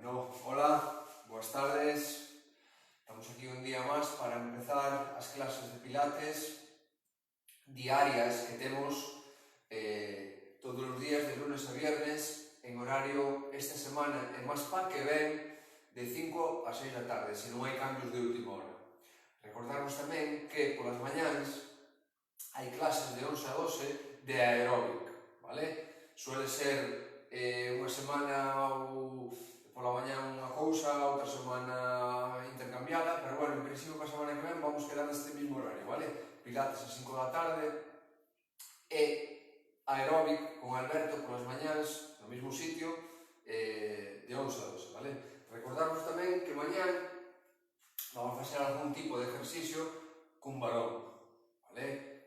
Bueno, hola, boas tardes. Estamos aquí un día máis para empezar as clases de Pilates diarias que temos todos os días de lunes a viernes en horario esta semana e máis pa que ven de 5 a 6 da tarde, se non hai cambios de última hora. Recordarvos tamén que polas mañáns hai clases de 11 a 12 de aeróbic, vale? Suele ser unha semana ou pola mañá unha cousa, outra semana intercambiada, pero bueno, en principio para a semana que ven vamos quedar neste mesmo horario, vale? Pilates a 5 da tarde e aeróbic con Alberto polas mañáns no mesmo sitio de 11 a 12, vale? Recordarvos tamén que mañá vamos a facer algún tipo de ejercicio cun balón, vale?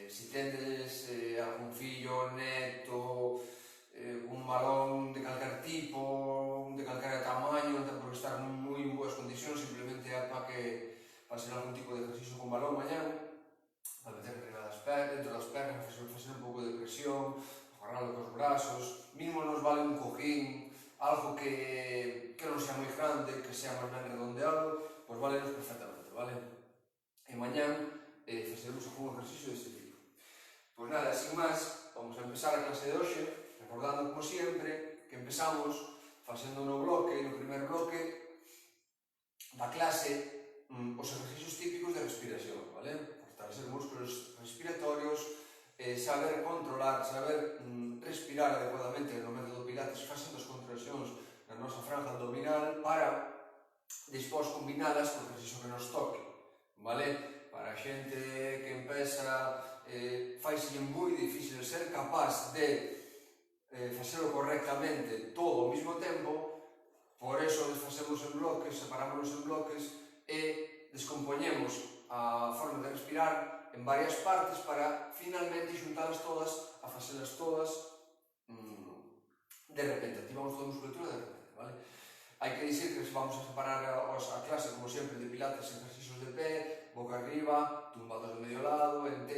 Se tendes algún fillo, neto, un balón de calquer tipo, de calquer tamaño, non ten por que estar moi en boas condicións, simplemente é para facer algún tipo de ejercicio con balón mañá, para meter dentro das pernas, facer un pouco de presión, agarralo cos brazos, mesmo nos vale un cojín, algo que non sea moi grande, que sea máis ben redondeado, pois valenos perfectamente, vale? E mañá faceremos algún exercicio deste tipo. Pois nada, sin máis, vamos a empezar a clase de hoxe, recordando como sempre que empezamos facendo no primer bloque da clase os exercicios típicos de respiración, vale? Fortalecer músculos respiratorios, saber controlar, saber respirar adecuadamente no método Pilates facendo as contraccións na nosa franja abdominal para despois combinalas co exercicio que nos toque, vale? Para a xente que empeza faise moi difícil ser capaz de facelo correctamente todo ao mesmo tempo, por eso facemos en bloques, separámonos en bloques e descompoñemos a forma de respirar en varias partes para finalmente xuntalas todas a facelas todas de repente, activamos toda a musculatura de repente, vale? Hai que dicir que vamos a separar a clase, como sempre, de Pilates, ejercicios de pé, boca arriba, tumbados de medio lado, en T,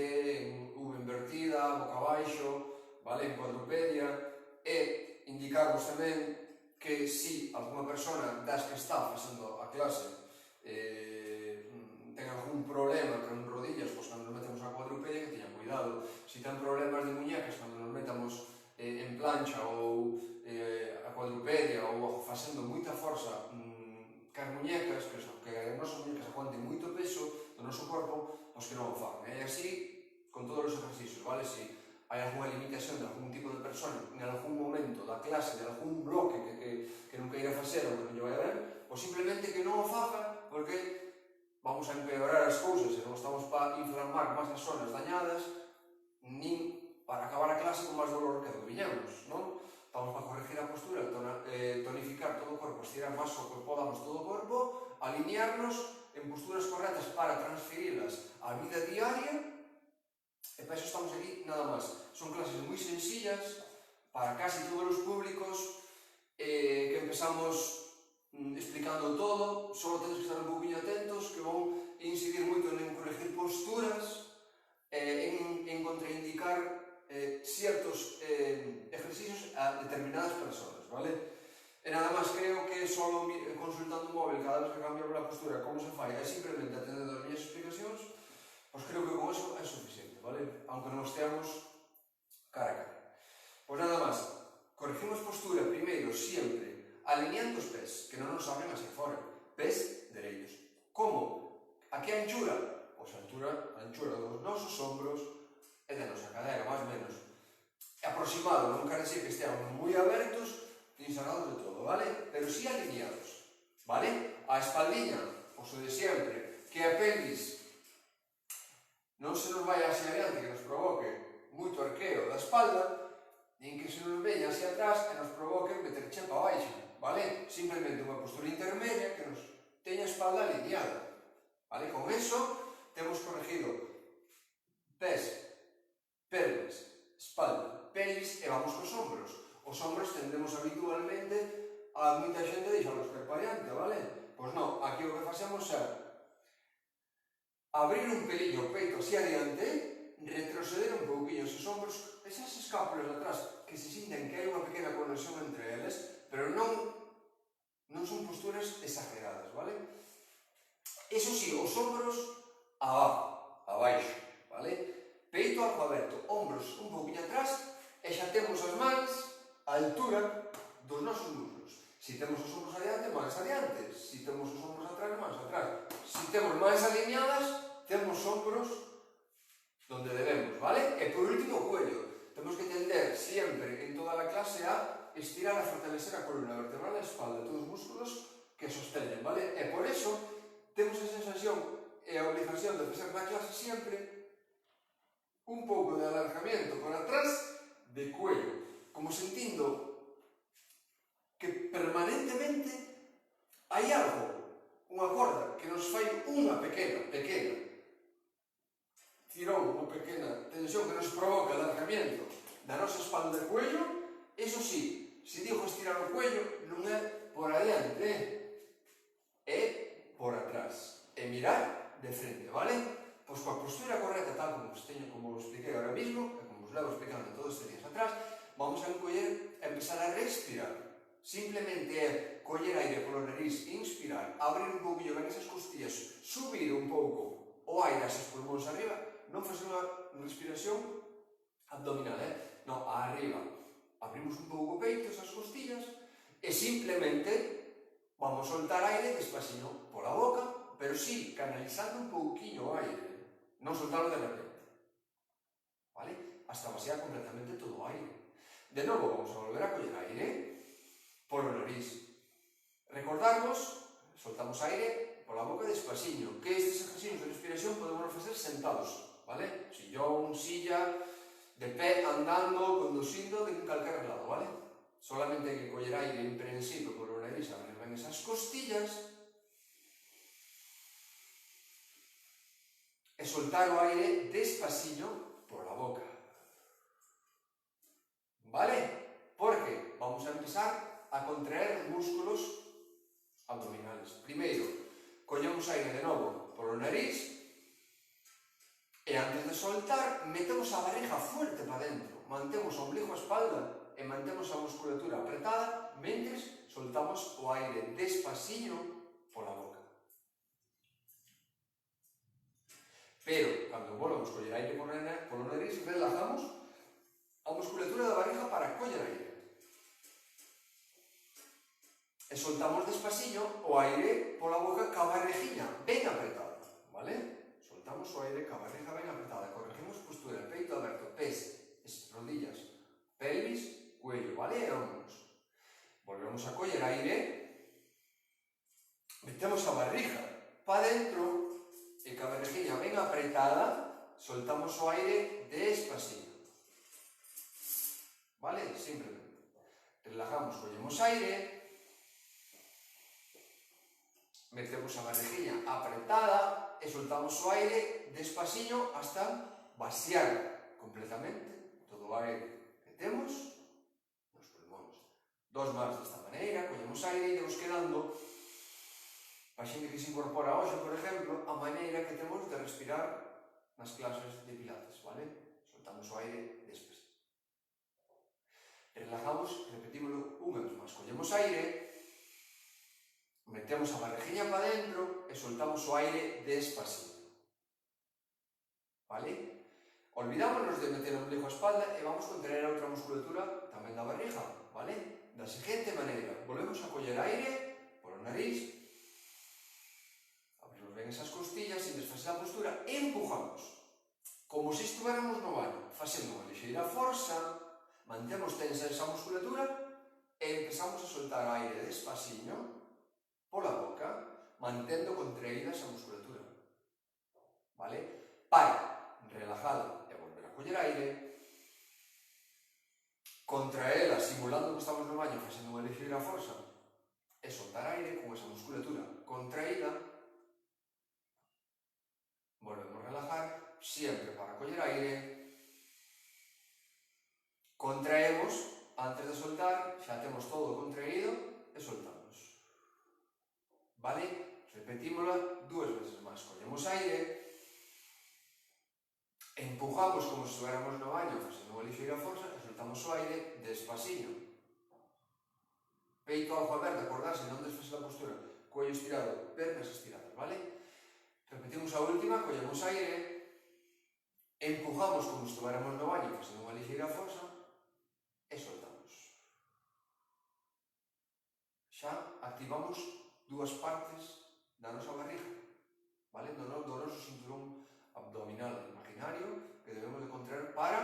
en V invertida, boca abaixo, vale? En cuadrupedia, e indicarvos tamén que se alguna persona das que está facendo a clase ten algún problema con rodillas, pois cando nos metemos a cuadrupedia que teña cuidado. Se ten problemas de muñecas cando nos metamos en plancha ou a cuadrupedia ou facendo moita forza cas muñecas, que as nosas muñecas aguanten moito peso do noso corpo, pois que non o fagan. E así, con todos os exercicios, vale? Se hai algunha limitación de algún tipo de persona en algún momento da clase, de algún bloque que non queira facer ou que non lle vai ben, pois simplemente que non o faga, porque vamos a empeorar as cousas e non estamos para inflamar máis as zonas dañadas, nin para acabar a clase con máis dolor que do que viñamos, non? Estamos para corregir a postura, tonificar todo o corpo, estirar máis o que podamos todo o corpo, alinearnos en posturas correctas para transferilas á vida diaria, e para iso estamos aquí nada máis. Son clases moi sencillas para casi todos os públicos, que empezamos explicando todo, só tedes que estar un pouquinho atentos, que vão incidir moito en corregir posturas, en contraindicar ciertos ejercicios a determinadas personas, vale? E nada máis, creo que só consultando o móvil cada vez que cambiamos a postura como se fai, e simplemente atendendo as miñas explicacións, pois creo que con eso é suficiente, vale? Aunque non esteamos cara a cara. Pois nada máis, corregimos postura primeiro, sempre, alineando os pés, que non nos abren hacia fora, pés dereitos. Como? A que anchura? Pois a anchura dos nosos ombros e da nosa cadera, máis ou menos. Aproximado, non quer dizer que esteamos moi abertos nin cerrados de todo, vale? Pero si alineados, vale? A espaldiña, pois o de sempre, que a pelvis non se nos vai hacia adiante, que nos provoque moito arqueo da espalda, nin que se nos veña hacia atrás e nos provoque meter chepa baixa, vale? Simplemente unha postura intermedia que nos teña a espalda alineada, vale? Con eso temos corregido pés, pelvis, espalda, pelvis e vamos cos ombros. Os ombros tendemos habitualmente a moita xente deixalos preparante, vale? Pois non, aquí o que facemos é abrir un pelillo o peito hacia adiante, retroceder un pouquinho esos ombros, esas escápulas de atrás, que se sinten que hai unha pequena conexión entre eles, pero non exageradas, vale? Eso sí, os ombros abajo, abaixo, vale? Peito algo aberto, ombros un pouquinho atrás, e xa temos as mans á altura dos nosos muslos. Si temos os ombros adiante, mans adiante. Si temos os ombros atrás, mans atrás. Si temos mans alineadas, temos ombros donde debemos, vale? E por último, o cuello. Temos que tender sempre en toda a clase a estirar a fortalecer a columna vertebral, a espalda, todos os músculos que sosteñen, vale? E por eso temos a sensación e a obligación de facer na clase sempre un pouco de alargamiento por atrás de cuello, como sentindo que permanentemente hai algo, unha corda, que nos fai unha pequena tirón, unha pequena tensión que nos provoca alargamiento da nosa espalda e cuello. Eso sí, se digo estirar o cuello, non é por adiante, é por atrás, e mirar de frente, vale? Pois coa postura correcta, tal como vos expliquei ahora mismo, e como vos levo explicando todos estes días atrás, vamos a empezar a respirar. Simplemente é coller aire polo nariz, inspirar, abrir un pouquinho ben esas costillas, subir un pouco o aire a esos pulmóns arriba, non facer unha respiración abdominal, non, arriba. Abrimos un pouco o peito, esas costillas, e simplemente vamos soltar aire despacito pola boca, pero sí, canalizando un pouquinho o aire, non soltarlo de repente, vale? Hasta vaciar completamente todo o aire. De novo, vamos a volver a coller aire polo nariz. Recordarvos, soltamos aire pola boca despacito, que estes ejercicios de respiración podemos facer sentados, vale? Sillón, silla, de pé, andando, conducindo, de calquer lado, vale? Solamente hai que coller aire en principio polo nariz, abrir ben esas costillas e soltar o aire despacito pola boca, vale? Porque vamos a empezar a contraer os músculos abdominales. Primeiro, collemos aire de novo polo nariz e antes de soltar, metemos a barriga fuerte para dentro, mantemos o ombligo a espalda e mantemos a musculatura apretada mentres soltamos o aire despacito pola boca. Pero, cando volvamos coller aire polo nariz, relajamos a musculatura da barriga para coller aire. E soltamos despacito o aire pola boca ca barrigiña ben apretada, vale? Soltamos o aire ca barriga ben apretada, corregimos postura, peito aberto, pés, rodillas, pelvis, cuello, vale? E hombros. Volvemos a coller aire, metemos a barriga pa dentro e ca barrigiña ben apretada, soltamos o aire despacito, vale? Simplemente. Relajamos, collemos aire, metemos a barrigiña apretada e soltamos o aire despacito hasta vaciar completamente todo o aire que temos nos pulmóns. 2 mans desta maneira, collemos aire e temos quedando, para xente que se incorpora hoxe, por exemplo, a maneira que temos de respirar nas clases de pilates, vale? Soltamos o aire despacito. Relajamos, repetímoslo unha vez máis, collemos aire, metemos a barrigiña para dentro e soltamos o aire despacito, vale? Olvidámonos de meter o ombligo a espalda e vamos contraer a outra musculatura tamén da barriga, vale? Da seguinte maneira, volvemos a coller aire polo nariz, abrimos ben esas costillas sin desfacer a postura e empujamos, como se estuéramos no baño, facendo unha lixeira forza, mantemos tensa esa musculatura e empezamos a soltar aire despacito pola boca, mantendo contraída esa musculatura, vale? Para relajala e volver a coller aire, contraela simulando que estamos no baño facendo unha lixeira forza e soltar aire con esa musculatura contraída, volvemos a relajar, sempre para coller aire, contraemos, antes de soltar, xa temos todo contraído e soltamos. Vale? Repetímola 2 veces máis. Collemos aire, empujamos como se estuéramos no baño facendo unha lixeira forza e soltamos o aire despacito. Peito algo aberto, acordarse, non desfacer a postura. cuello estirado, pernas estiradas, vale? Repetimos a última, collemos aire, empujamos como se estuviéramos no baño facendo unha ligeira fosa e soltamos. Xa activamos dúas partes da nosa barriga, vale? Do noso cinturón abdominal imaginario que debemos de contraer para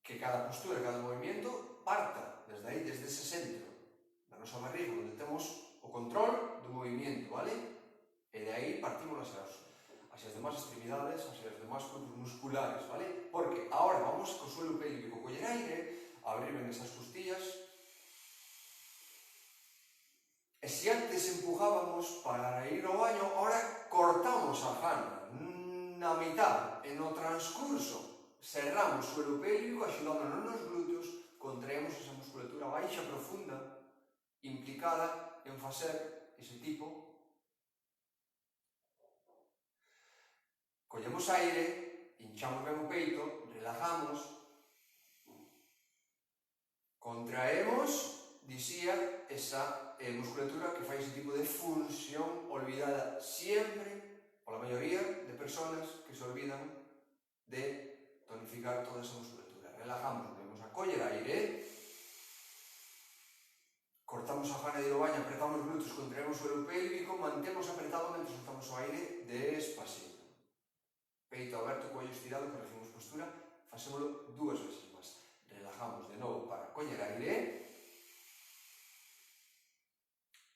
que cada postura, cada movimento parta desde aí, desde ese centro da nosa barriga, onde temos o control do movimento, vale? E de aí partimos hacia as demás extremidades, hacia os demás grupos musculares, vale? Porque ahora vamos co suelo pélvico, coller aire, abrir ben esas costillas. E se antes empujábamos para ir ao baño, ahora cortamos a jana na mitad, e no transcurso cerramos o suelo pélvico, axudándonos nos glúteos, contraemos esa musculatura baixa profunda implicada en facer ese tipo. Collemos aire, hinchamos ben o peito, relajamos, contraemos, dicía, esa musculatura que fai ese tipo de función olvidada sempre, pola maioría de persoas que se olvidan de tonificar toda esa musculatura. Relajamos, volvemos a coller aire, cortamos a jana de ir ao baño, apretamos os glúteos, contraemos o suelo pélvico, mantemos apretado mentre soltamos o aire despacito. Peito aberto, cuello estirado, corregimos postura, facémolo 2 veces máis. Relajamos de novo para coller aire,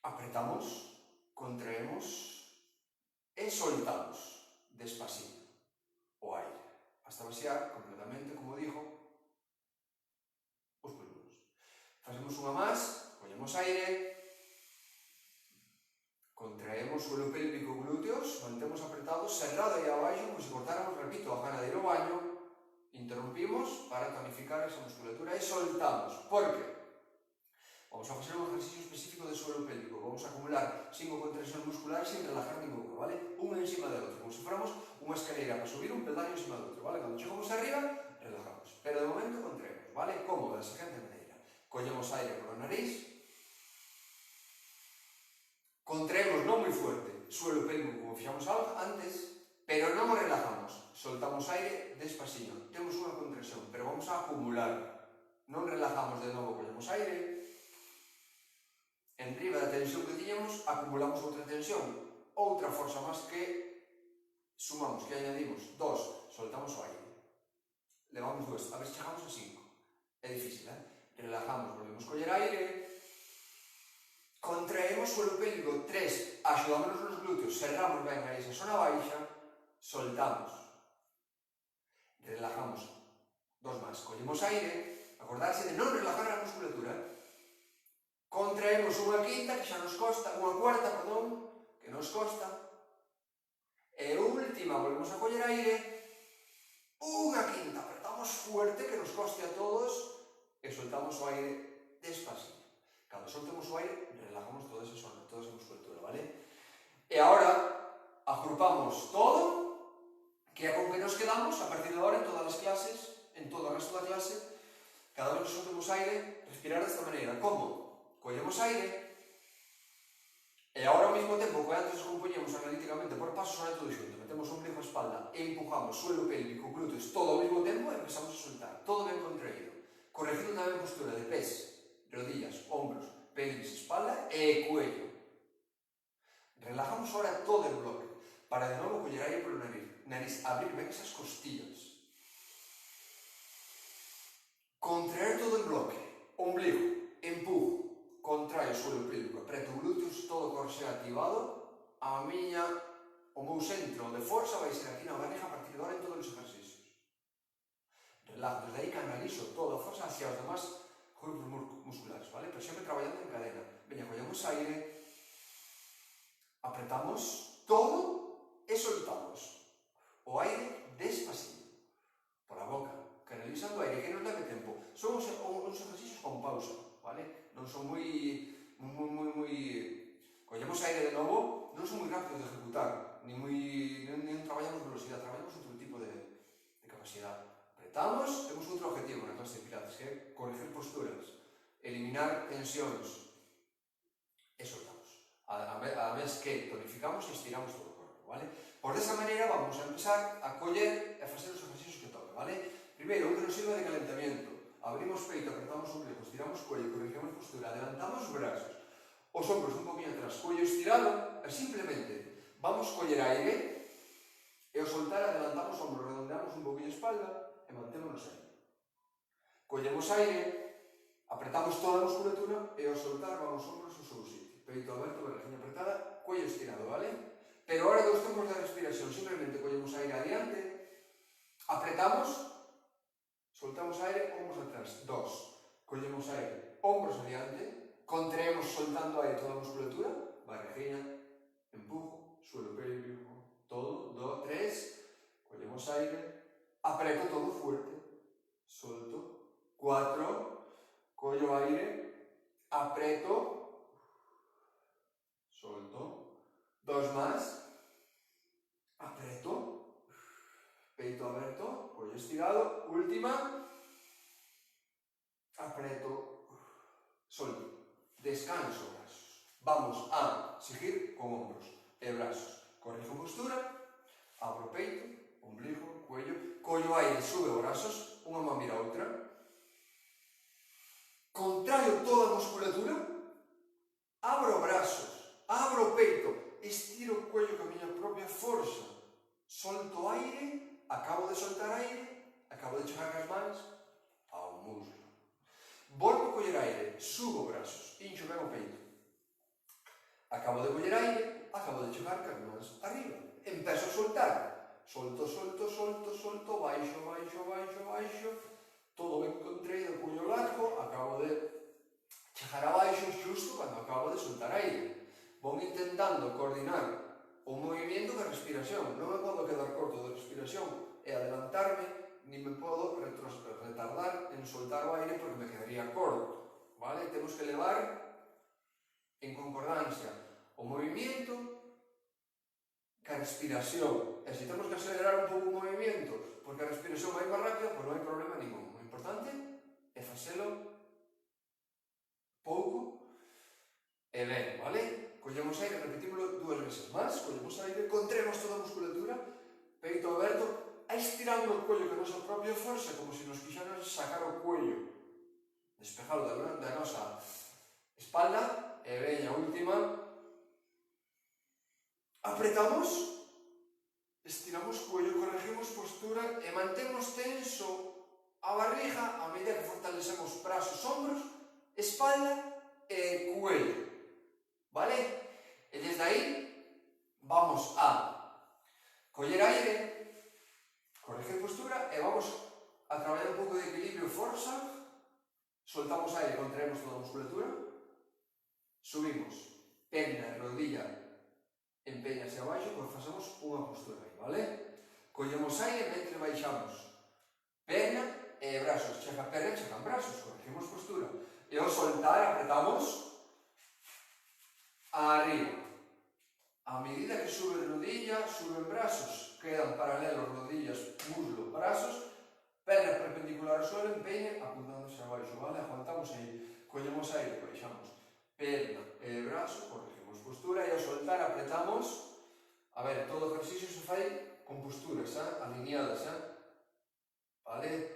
apretamos, contraemos e soltamos despacito o aire, hasta vaciar completamente, como digo, os pulmóns. Facemos unha máis, collemos aire, contraemos o suelo pélvico, glúteos, mantemos apretados, cerrado aí abaixo, como se cortáramos, repito, a jana de ir ao baño, interrumpimos para tonificar esa musculatura e soltamos. Por qué? Vamos a facer un ejercicio específico de suelo pélvico, vamos a acumular 5 contraccións musculares sin relajar ninguna, vale? Unha encima de outra, como se fóramos unha escalera para subir un peldaño encima de outro, vale? Cando chegamos arriba, relajamos, pero de momento contraemos, vale? Como da seguinte maneira, collemos aire polo nariz, contraemos non moi fuerte, suelo pélvico como fixamos antes, pero non o relajamos, soltamos aire despacito, temos unha contracción, pero vamos a acumular, non relajamos de novo, collemos aire, enriba da tensión que tiñamos, acumulamos outra tensión, outra forza máis que sumamos, que añadimos 2, soltamos o aire, levamos 2, a ver se chegamos a 5, é difícil, relajamos, volvemos coller aire, contraemos o suelo pélvico, 3, axudámonos nos glúteos, cerramos ben a esa zona baixa, soltamos, relajamos, 2 máis, collemos aire, acordarse de non relajar a musculatura, contraemos unha quinta, que xa nos costa, unha cuarta, perdón, que nos costa, e última, volvemos a coller aire, unha quinta, apretamos fuerte, que nos coste a todos, e soltamos o aire despacito. Cando soltemos o aire, relajamos toda esa zona, toda esa musculatura, vale? E agora, agrupamos todo, que é con que nos quedamos, a partir de agora, en todas as clases, en todo o resto da clase, cada vez que soltemos aire, respirar desta maneira. Como? Collemos aire, e agora ao mesmo tempo que antes compoñemos analíticamente por pasos, ahora todo xunto, metemos o ombligo a espalda e empujamos suelo pélvico, glúteos, todo ao mesmo tempo e empezamos a soltar, todo ben contraído, corregindo tamén postura de pés, rodillas, hombros, pelvis, espalda e cuello. Relajamos ahora todo el bloque, para de novo coller aire polo nariz, abrir ben esas costillas, contraer todo el bloque, ombligo, empujo, contrae o suelo pélvico, apreto glúteos, todo o corxe activado, o meu centro de forza vai ser aquí na barriga a partir de agora en todos os exercicios. Relajo, desde aí canalizo toda a forza hacia os demás grupos musculares, vale? Pero sempre traballando en cadena. Veña, collemos aire, apretamos todo e soltamos o aire despacito, pola boca, canalizando o aire, que non leve tempo. Son uns exercicios con pausa, vale? Non son moi... Collemos aire de novo, non son moi rápidos de ejecutar, nin traballamos velocidade, traballamos outro tipo de capacidade. Apretamos, temos outro objetivo na clase de pilates, que é corregir posturas, eliminar tensións, a vez que tonificamos e estiramos todo o corpo, vale? Por desa maneira vamos a empezar a coller e facer os exercicios que toque, vale? Primeiro, un que nos sirva de calentamiento. Abrimos peito, apretamos o ombligo, estiramos cuello, corrigimos postura, adelantamos os brazos, os ombros un poquinho atrás, cuello estirado, e simplemente vamos coller aire e ao soltar adelantamos o ombro, redondeamos un poquinho a espalda e mantémonos aí. Collemos aire, apretamos toda a musculatura e ao soltar vamos ombros ao seu sitio. Peito aberto, barriguinha apretada, cuello estirado, vale? Pero ahora dos tempos de respiración, simplemente collemos aire adiante, apretamos, soltamos aire, ombros atrás. 2. Collemos aire, ombros adiante, contraemos soltando aire toda a musculatura, barriguinha, empujo, suelo pélvico, todo. 3. Collemos aire, apreto todo fuerte, solto. 4. Collo aire, apreto, solto. 2 más, apreto, peito aberto, cuello estirado, última, apreto, solto, descanso brazos. Vamos a seguir con hombros e brazos. Corrijo postura, abro peito, ombligo, cuello, collo aire, sube os brazos, unha man mira a outra, contraio toda a musculatura, abro brazos, abro peito, estiro o cuello con a miña propia forza, solto aire, acabo de soltar aire, acabo de chegar as mans ao muslo. Volvo a coller aire, subo brazos, hincho ben o peito. Acabo de coller aire, acabo de chegar as mans arriba. Empezo a soltar. Solto, baixo, todo ben contraído, puño largo, acabo de chegar abaixo xusto cando acabo de soltar aire. Vou intentando coordinar o movimento da respiración. Non me podo quedar corto de respiración e adelantarme, ni me podo retardar en soltar o aire porque me quedaría corto, vale? Temos que levar en concordancia o movimento ca respiración. E se temos que acelerar un pouco o movimento porque a respiración vai máis rápida, pois non hai problema ningún. O importante é facelo pouco e ben, vale? Collemos aire, repetímoslo 2 veces máis, collemos aire, contraemos toda a musculatura, peito aberto, estirando o cuello con a nosa propia forza, como se nos quixeran sacar o cuello, despejalo da nosa espalda, e veña a última, apretamos, estiramos o cuello, corregimos postura e mantemos tenso a barriga a medida que fortalecemos brazos, ombros, espalda e cuello, vale? E desde aí vamos a coller aire, corregir postura e vamos a traballar un pouco de equilibrio, forza, soltamos aire, contraemos toda a musculatura, subimos, perna, rodilla, empeña hacia abaixo, pois facemos unha postura aí, vale? Collemos aire mentre baixamos, perna e brazos, chega perna, chegan brazos, corregimos postura, e ao soltar apretamos arriba. A medida que sube rodilla, suben brazos, quedan paralelos rodillas, muslo, brazos, perna perpendicular ao suelo, empeña apuntándose abaixo, vale? Aguantamos aí, collemos aire, baixamos, perna e brazo, corregimos postura e ao soltar apretamos. A ver, todo o exercicio se fai con posturas, alineadas, vale?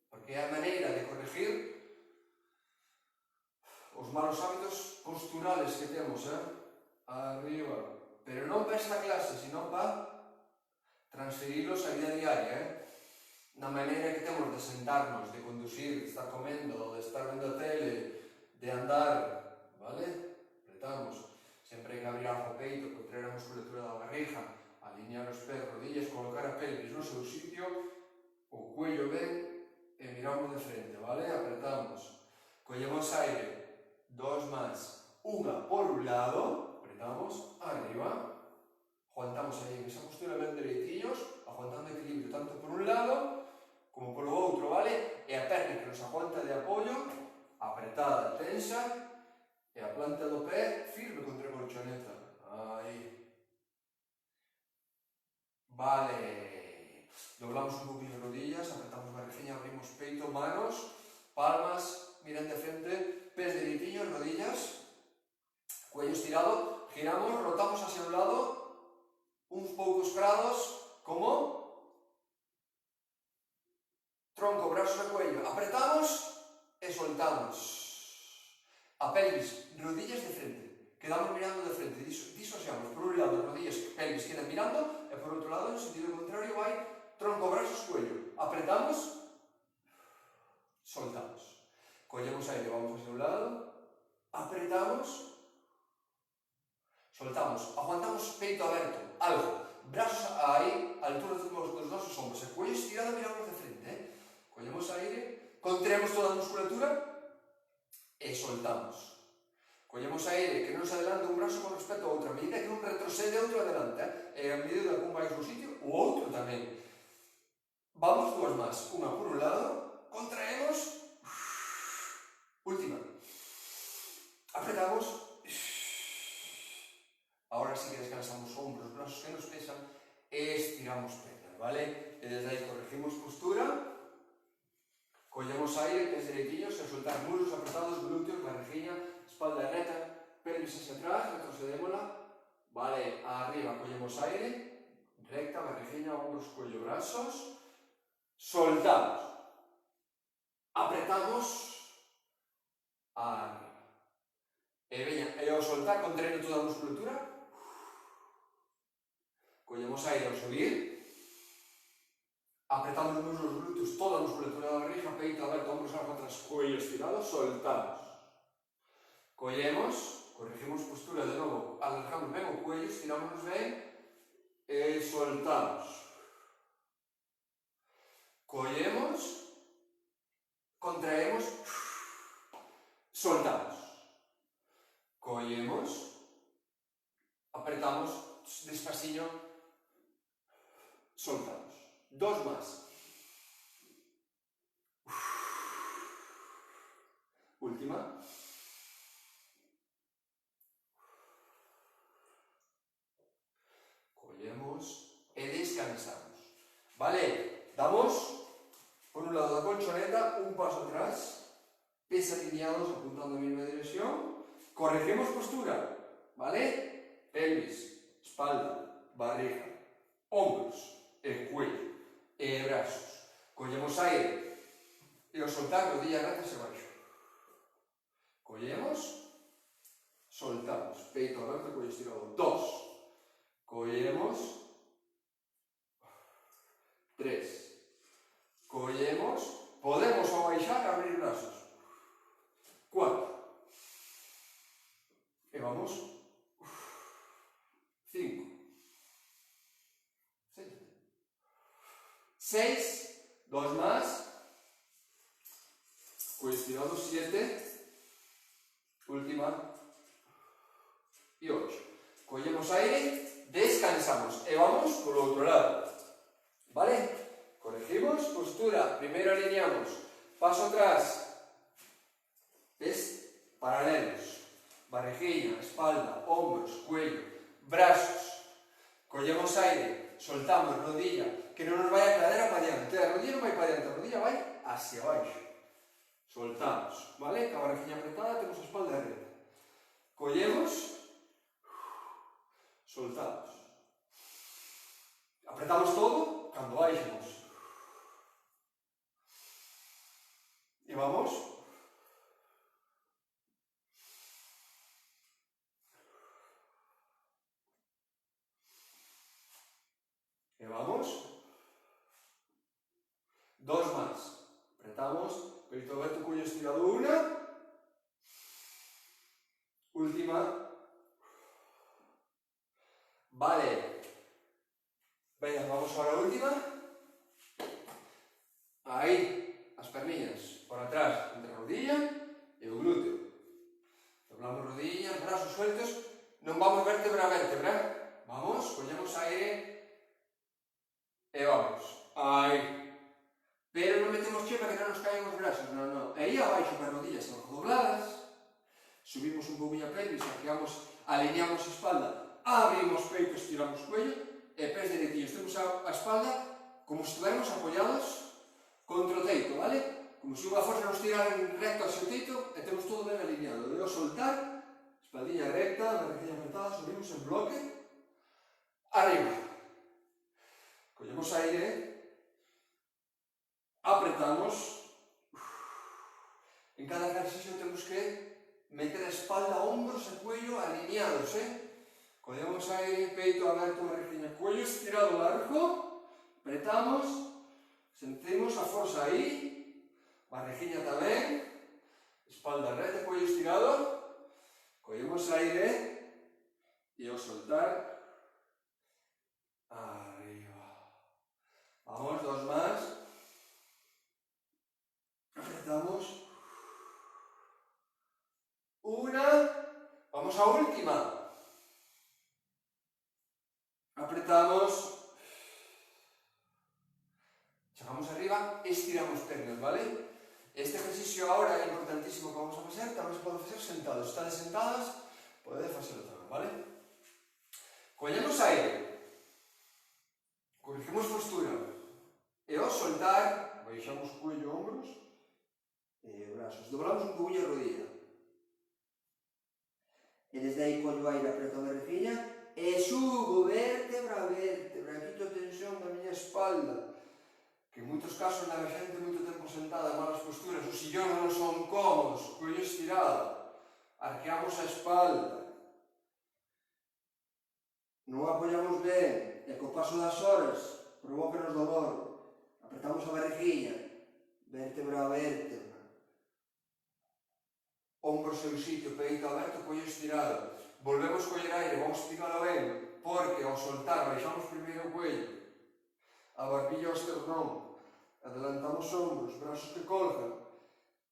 Porque é a maneira de corregir os malos hábitos posturales que temos, arriba, pero non para esta clase, sino para transferilos a vida diaria, na maneira que temos de sentarnos, de conducir, de estar comendo, de estar vendo a tele, de andar, vale? Apretamos, sempre hai que abrir algo o peito, contraer a musculatura da barriga, alinear os pés, rodillas, colocar a pelvis no seu sitio, o cuello ben e miramos de frente, vale? Apretamos, collemos aire, 2 más, unha por un lado, apretamos, arriba, aguantamos aí en esa postura ben dereitinhos, aguantando equilibrio tanto por un lado como por outro, vale? E a perna que nos aguanta de apoio, apretada, tensa, e a planta do pé firme contra a colchoneta. Aí. Vale. Doblamos un poquinho rodillas, apretamos barriguinha, abrimos peito, manos, palmas, miran de frente, pés dereitinhos, rodillas, cuello estirado, giramos, rotamos hacia un lado, uns poucos grados, como tronco, brazos e cuello. Apretamos e soltamos. A pelvis, rodillas de frente. Quedamos mirando de frente, disociamos. Por un lado, rodillas, pelvis queda mirando, e por outro lado, en sentido contrario, vai tronco, brazos, cuello. Apretamos, soltamos. Collemos aire, vamos hacia un lado, apretamos, soltamos, aguantamos peito aberto, algo, brazos aí, a altura dos nosos ombros, e cuello estirado, miramos de frente, collemos aire, contraemos toda a musculatura e soltamos. Collemos aire, que non se adelanta un brazo con respecto a outro, a medida que un retrocede, outro adelanta, e a medida que un vai ao seu sitio, o outro tamén. Vamos dúas máis, unha por un lado, contraemos, última, apretamos, ahora sí que descansamos ombros, brazos que nos pesan, e estiramos pernas, vale? E desde aí corregimos postura, collemos aire, pés dereitinhos, e soltar muslos apretados, glúteos, barrigiña, espalda reta, pelvis hacia atrás, retrocedémola, vale, arriba collemos aire, recta, barrigiña, hombros, cuello, brazos, soltamos, apretamos, arriba, e veña, e ao soltar contraendo toda a musculatura, collemos aire ao subir, apretamos os glúteos, toda a musculatura da barriga, peito aberto, hombros atrás, cuello estirado, soltamos. Collemos, corregimos postura de novo, alargamos ben o cuello, estiramos ben e soltamos. Collemos, contraemos, soltamos. Collemos, apretamos despaciño, soltamos. Dos máis. Última. Collemos e descansamos. Vale? Damos, por un lado da colchoneta, un paso atrás, pés alineados apuntando a mesma dirección, corregimos postura, vale? Pelvis, espalda, barriga, hombros e cuello e brazos. Collemos aire e ao soltar rodillas retas e baixo. Collemos, soltamos, peito aberto, cuello estirado. 2. Collemos, 3. Collemos, podemos ao baixar abrir brazos. 4. E vamos. 5. 6. 2 más. Cuello estirado. 7. Última. Y 8. Collemos aire, descansamos e vamos por outro lado. ¿Vale? Corregimos postura. Primeiro alineamos. Paso atrás. ¿Ves? Paralelos. Barriguilla, espalda, hombros, cuello, brazos. Collemos aire, soltamos rodilla, que non nos vai a cadera para diante. A rodilla non vai para diante, a rodilla vai hacia baixo. Soltamos, vale? Ca barriguilla apretada, temos a espalda reta. Collemos, soltamos. Apretamos todo cando baixemos. E vamos. E vamos. 2 más. Apretamos, peito aberto, cuello estirado. 1. Última. Vale. Venga, vamos ahora a última. Aí, as perniñas por atrás, entre a rodilla e o glúteo. Doblamos rodillas, brazos sueltos. Non vamos vértebra a vértebra. Vamos, collemos aire. E vamos. Aí. Pero non metemos che para que non nos caen os brazos. Non, non. E aí abaixo, para rodillas algo dobladas. Subimos un pouquinho a pelvis, alineamos a espalda. Abrimos peito, estiramos cuello. E pés dereitinhos. Temos a espalda como se estuviéramos apoyados contra o teito, vale? Como se unha forza nos tirara recto hacia o teito e temos todo ben alineado. Debo soltar, espaldilla recta, barriguilla apretada, subimos en bloque, arriba. Collemos aire, apretamos. En cada ejercicio temos que meter a espalda, hombros e cuello alineados, Collemos aire, peito aberto, barriguilla, cuello estirado largo, apretamos, sentimos a forza aí, barriguilla tamén, espalda recta, cuello estirado, collemos aire e ao soltar, arriba. Vamos, dos más, apretamos, una, vamos a última. Apretamos, chegamos arriba, estiramos pernas, ¿vale? Este ejercicio ahora é importantísimo que vamos a facer, tamén se pode facer sentados. Se estades sentadas, podedes facelo tamén, ¿vale? Collemos aire, corrigimos postura, e ao soltar, baixamos cuello, hombros e brazos. Dobramos un pouquinho a rodilla. E desde aí collo aire, apreto a barriguilla, e subo vértebra a vértebra, quito tensión da miña espalda, que en moitos casos na xente moito tempo sentada en malas posturas, os sillóns non son cómodos, cuello estirado, arqueamos a espalda, non apoiamos ben, e co paso das horas provóquenos dolor, apretamos a barriguilla, vértebra a vértebra, hombros en sitio, peito aberto, cuello estirado. Volvemos coller aire, vamos explicarlo ben, porque ao soltar baixamos primeiro o cuello, a barbilla ao esternón, adelantamos ombros, brazos que colgan,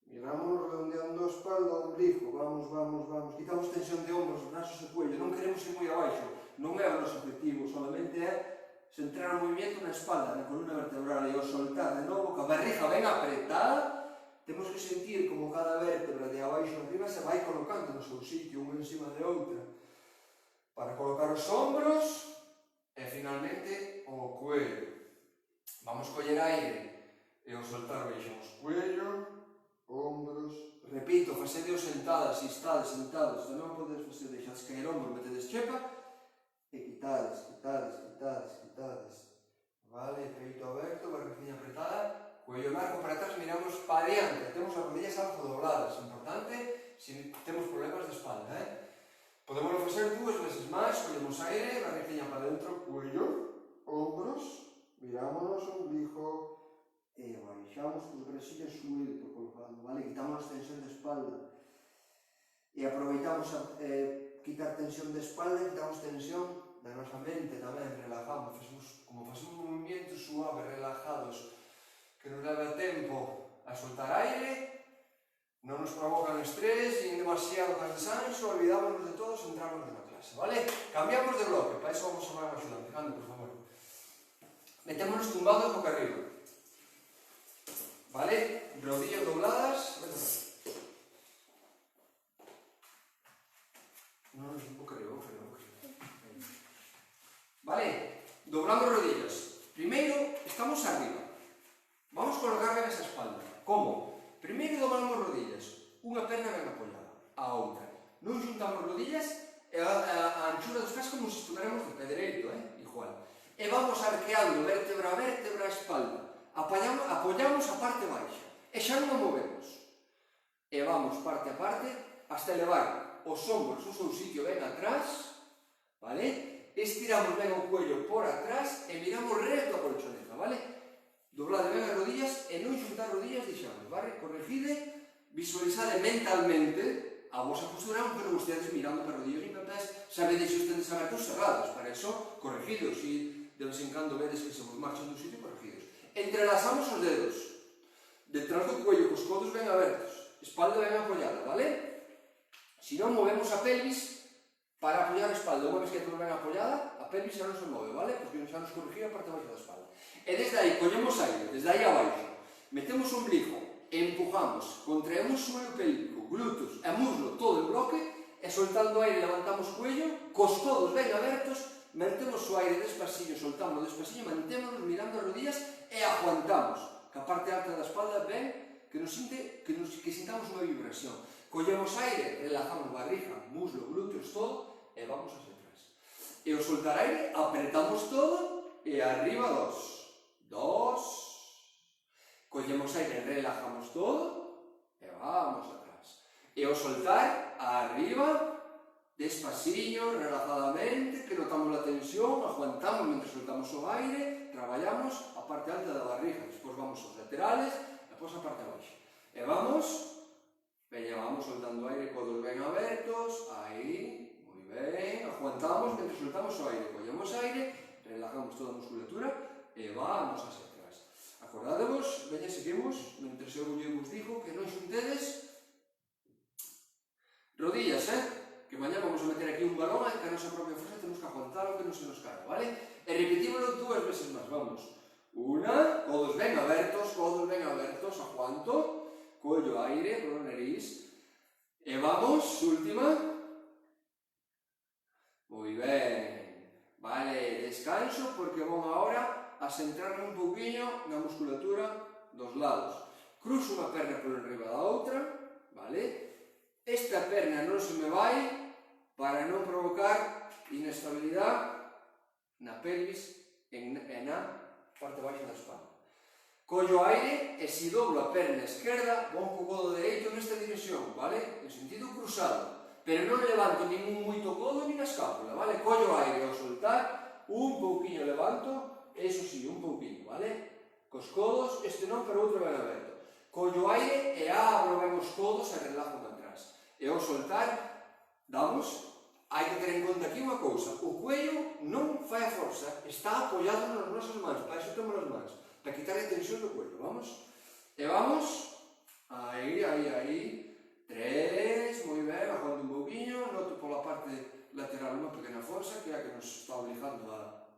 miramos redondeando a espalda, o ombligo, vamos, vamos, vamos, quitamos tensión de ombros, brazos e cuello, non queremos ir moi abaixo, non é o noso objetivo, solamente é centrar o movimento na espalda, na columna vertebral, e ao soltar de novo, que a barriga ben apretada, temos que sentir como cada vértebra de abaixo a arriba se vai colocando no seu sitio, unha encima de outra, para colocar os ombros e finalmente o cuello. Vamos coller aire e ao soltar baixamos cuello, ombros, repito, facedeo sentadas, se estades sentados, se non podedes facer, deixades caer ombro, metedes chepa e quitades, quitades, quitades, quitades, vale, peito aberto, barriguilla apretada, cuello largo para atrás, miramos para diante, temos as rodillas algo dobladas, importante se temos problemas de espalda, Podemos facer dúas veces máis, collemos aire, barriguilla para dentro, cuello, hombros, mirámonos o ombligo e baixamos cos brasillos suelto colocado, vale? Quitamos tensión de espalda e aproveitamos a quitar tensión de espalda e quitamos tensión da nosa mente tamén, relajamos, como facemos movimientos suaves, relajados, que nos leva tempo a soltar aire, non nos provocan estrés e demasiado cansancio, olvidámonos de todo, centrámonos na clase, vale? Cambiamos de bloque, para iso vamos a chamar a axudante, Cando, por favor. Metémonos tumbados boca arriba, vale? Rodillas dobladas, non, boca arriba, boca arriba, boca arriba. Vale? Dobramos rodillas. Primeiro, estamos arriba. Vamos colocar ben esa espalda. Como? Primeiro dobramos rodillas, unha perna ben apoiada, a outra. Non xuntamos rodillas e a anchura dos pés como se estuveremos de pé dereito, igual. E vamos arqueando vértebra a vértebra a espalda. Apoiamos a parte baixa e xa non a movemos. E vamos parte a parte hasta elevar os ombros no seu sitio ben atrás, vale? Estiramos ben o cuello por atrás e miramos recto a colchoneta, vale? Doblade ben as rodillas e non xuntar rodillas deixamos, vale? Corregide, visualizade mentalmente a vosa postura, pero vostedes mirando para rodillas e pés, sabedes se os tendes abertos cerrados, para iso corregidos, e de vez en cando vedes que se vos marchan dun sitio corregidos. Entrelazamos os dedos, detrás do cuello, cos codos ben abertos, espalda ben apoiada, vale? Se non movemos a pelvis para apoiar a espalda, unha vez que temos ben apoiada, a pelvis xa non se move, vale? Porque xa nos corrigir a parte baixa da espalda. E desde aí, collemos aire, desde aí abaixo, metemos o ombligo, empujamos, contraemos o suelo pélvico, glúteos e muslo, todo en bloque, e soltando aire levantamos cuello, cos codos ben abertos, metemos o aire despasillo, soltamos despasillo, mantémonos mirando as rodillas e aguantamos, que a parte alta da espalda ben, que sintamos unha vibración. Collemos aire, relajamos barriga, muslo, glúteos, todo, e vamos hacia atrás. E ao soltar aire, apretamos todo, e arriba 2. 2. Collemos aire, relajamos todo, e vamos atrás. E ao soltar, arriba, despacillo, relajadamente, que notamos a tensión, aguantamos mentre soltamos o aire, traballamos a parte alta da barriga, despois vamos aos laterales, e despois a parte baixa. E vamos, veña, vamos soltando aire, codos ben abertos, aí, moi ben, aguantamos mentre soltamos o aire, collemos aire, relajamos toda a musculatura, e vamos hacia atrás. Acordadevos, veña, seguimos, mentre eu vos digo que non xuntedes rodillas, que mañá vamos a meter aquí un balón e que a nosa propia forza temos que aguantalo que non se nos caiga, vale? E repetímoslo 2 veces máis, vamos. Una, codos ben abertos, aguanto, collo aire polo nariz, e vamos, última. Moi ben. Vale, descanso porque vamos agora a centrarme un pouquiño na musculatura dos lados. Cruzo unha perna por enriba da outra, vale? Esta perna non se me vai para non provocar inestabilidade na pelvis e na parte baixa da espalda. Collo aire e se doblo a perna esquerda, vou co codo dereito nesta dirección, vale? En sentido cruzado. Pero non levanto nin moito codo nin a escápula, vale? Collo aire ao soltar, un pouquiño levanto, eso sí, un pouquiño, vale? Cos codos, este non, pero outro ben aberto. Collo aire e abro ben os codos e relajo para atrás. E ao soltar, damos, hai que ter en conta aquí unha cousa, o cuello non fai a forza, está apoiado nas nosas mans, para iso temos as mans, para quitar a tensión do cuello, vamos? E vamos, aí, 3, moi ben, aguanto un pouquinho, noto pola parte lateral unha pequena forza, que é a que nos está obligando a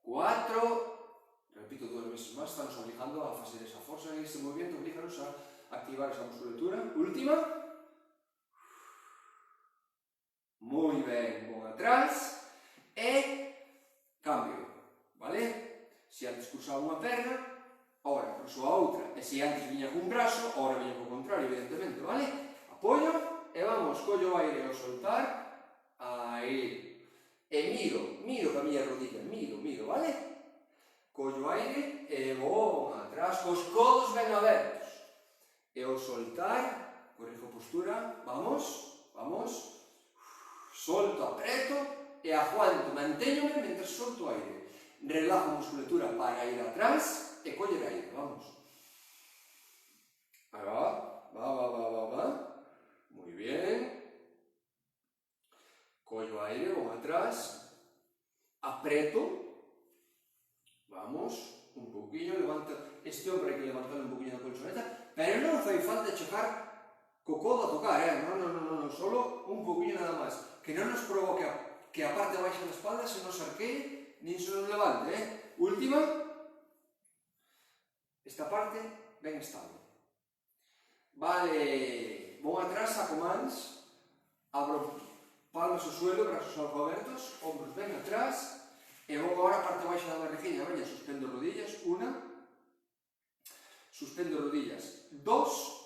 4, repito 2 veces máis, está nos obligando a facer esa forza, e este movimento obliganos a activar esa musculatura. Última. Moi ben, vou atrás e cambio, vale? Se antes cruzaba unha perna, agora cruzo a outra, e se antes viña cun brazo, agora viña co contrario, evidentemente, vale? Apoio e vamos, collo aire ao soltar, aí, e miro ca miña rodilla, miro, vale? Collo aire e vou atrás, cos codos ben abertos, e ao soltar, corrijo postura, vamos, solto, apreto e aguanto, mantéñome mentre solto aire. Relajo a musculatura para ir atrás e coller aire, vamos. Aí va. Moi bien. Collo aire, vou atrás. Apreto. Vamos, un pouquinho, levanta. Este ombro hai que levantar un pouquinho da colchoneta, pero non fai falta chegar co codo a tocar, non, solo un pouquinho nada máis, que non nos provoque que a parte baixa da espalda se nos arquee, nin se nos levante, Última, esta parte ben estable. Vale, vou atrás, saco mans, abro palmas ao suelo, brazos algo abertos, ombros ben atrás, e vou agora a parte baixa da barriguinha, veña, suspendo rodillas, 1, suspendo rodillas, 2,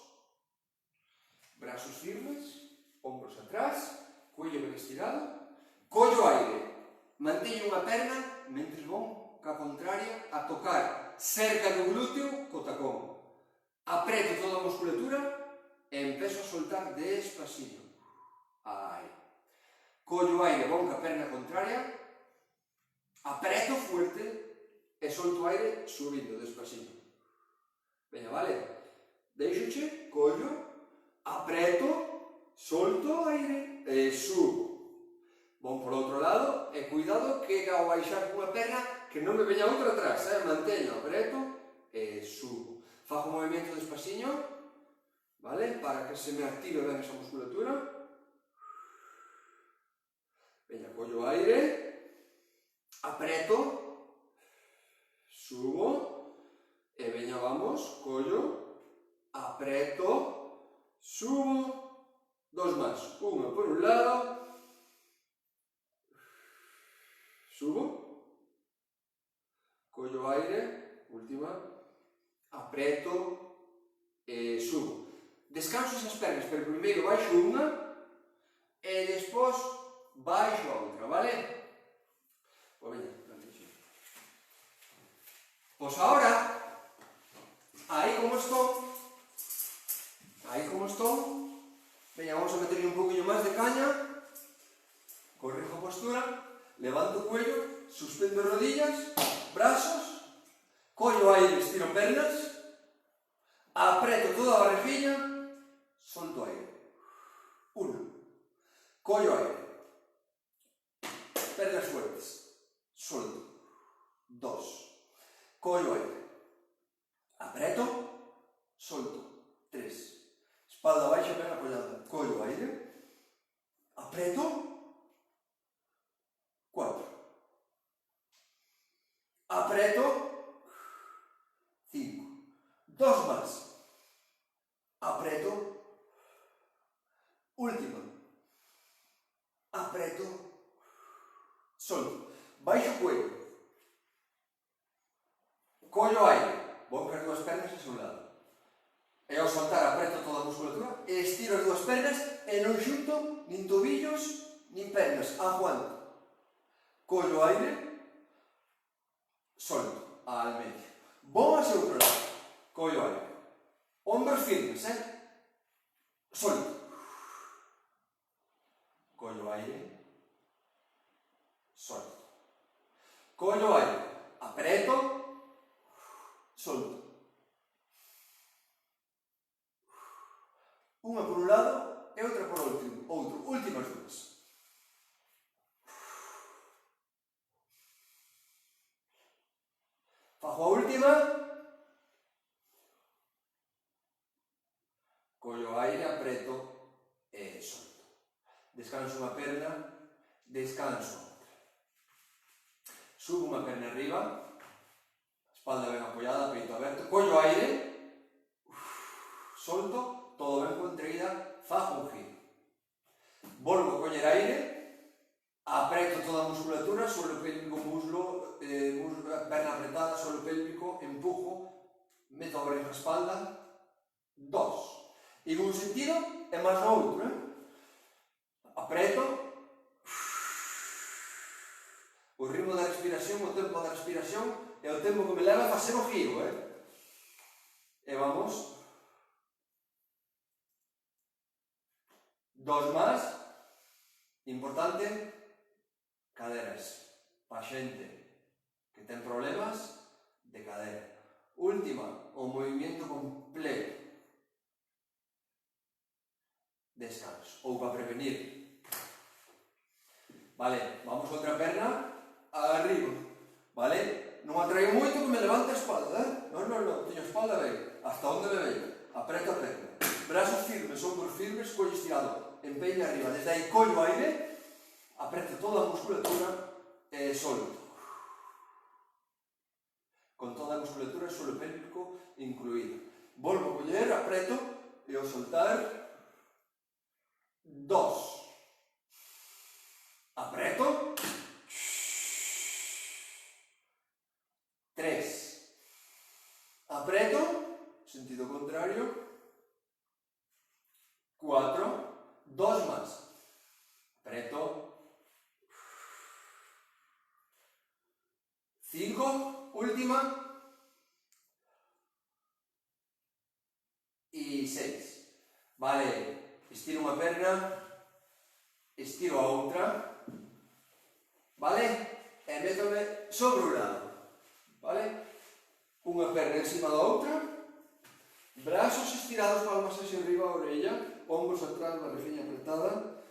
brazos firmes, ombros atrás, cuello ben estirado, collo aire, manteño unha perna mentre vou ca contraria a tocar cerca do glúteo co tacón. Apreto toda a musculatura e empezo a soltar despacito. Aí. Collo aire, vou ca perna contraria, apreto fuerte e solto aire subindo despacito. Veña, vale? Deixoche, collo, apreto, solto aire e subo. Vou por outro lado e cuidado que ao baixar cunha perna que non me veña outra atrás, manteño, apreto e subo. Fago un movimento despaciño, vale? Para que se me active ben esa musculatura. Veña, collo aire, apreto, subo e veña, vamos, collo, apreto, subo, 2 máis, unha por un lado, subo, collo aire, última, apreto e subo. descanso esas pernas, pero primeiro baixo unha e despois baixo a outra, vale? Pois veña, pois ahora, aí como estou, veña, vamos a meterle un poquinho máis de caña, corrijo a postura, levanto o cuello, suspendo rodillas, brazos, collo aire, estiro pernas, apreto toda a barriguilla, solto aire. Una, collo aire, pernas fuertes, suelto. Dos, collo aire, apreto, solto. Tres, espalda baixa, ben apoyada, collo aire, apreto. Cuatro, apreto. Cinco, dos más, apreto. Última, apreto, solto. Baixo o cuello, collo aire, vou as dúas pernas a un lado. E ao soltar apreto toda a musculatura, estiro as dúas pernas e non xunto nin tobillos nin pernas, aguanto. Collo aire, solto, al medio. Vou hacia outro lado, collo aire. Hombros firmes, solto. Collo aire, solto. Collo aire, apreto, solto. Unha por un lado e outra por outro. Últimas dúas. Fago a última. Collo aire, apreto e solto. Descanso unha perna, descanso outra. Subo unha perna arriba, espalda ben apoyada, peito aberto, collo aire, solto, todo ben contraída, fago un giro. Volvo a coller aire, apreto toda a musculatura, suelo pélvico, muslo, perna apretada, suelo pélvico, empujo, meto a barriga a espalda, dos. En un sentido e máis no outro, apreto, o ritmo da respiración, o tempo da respiración é o tempo que me leva a facer o giro, E vamos. Dos máis, importante, caderas, pa xente que ten problemas de cadera. Última, o movimiento completo. Descanso, ou para prevenir. Vale, vamos a outra perna, arriba, vale? Non atraio moito que me levante a espalda, Non, teño a espalda ben, hasta onde me veio, apreto a perna. Brazos firmes, ombros firmes, collo estirado, empeño arriba, desde aí collo aire, apreto toda a musculatura e solto. Con toda a musculatura, suelo pélvico incluído. Volvo a coller, apreto e ao soltar, dos. Apreto. Tres. Apreto, sentido contrario. 4, 2 más. Apreto. 5, última. Y 6. Vale, estiro unha perna, estiro a outra, vale? E métome sobre un lado, vale? Unha perna encima da outra, brazos estirados, palmas hacia arriba a orella, hombros atrás, barriguinha apretada,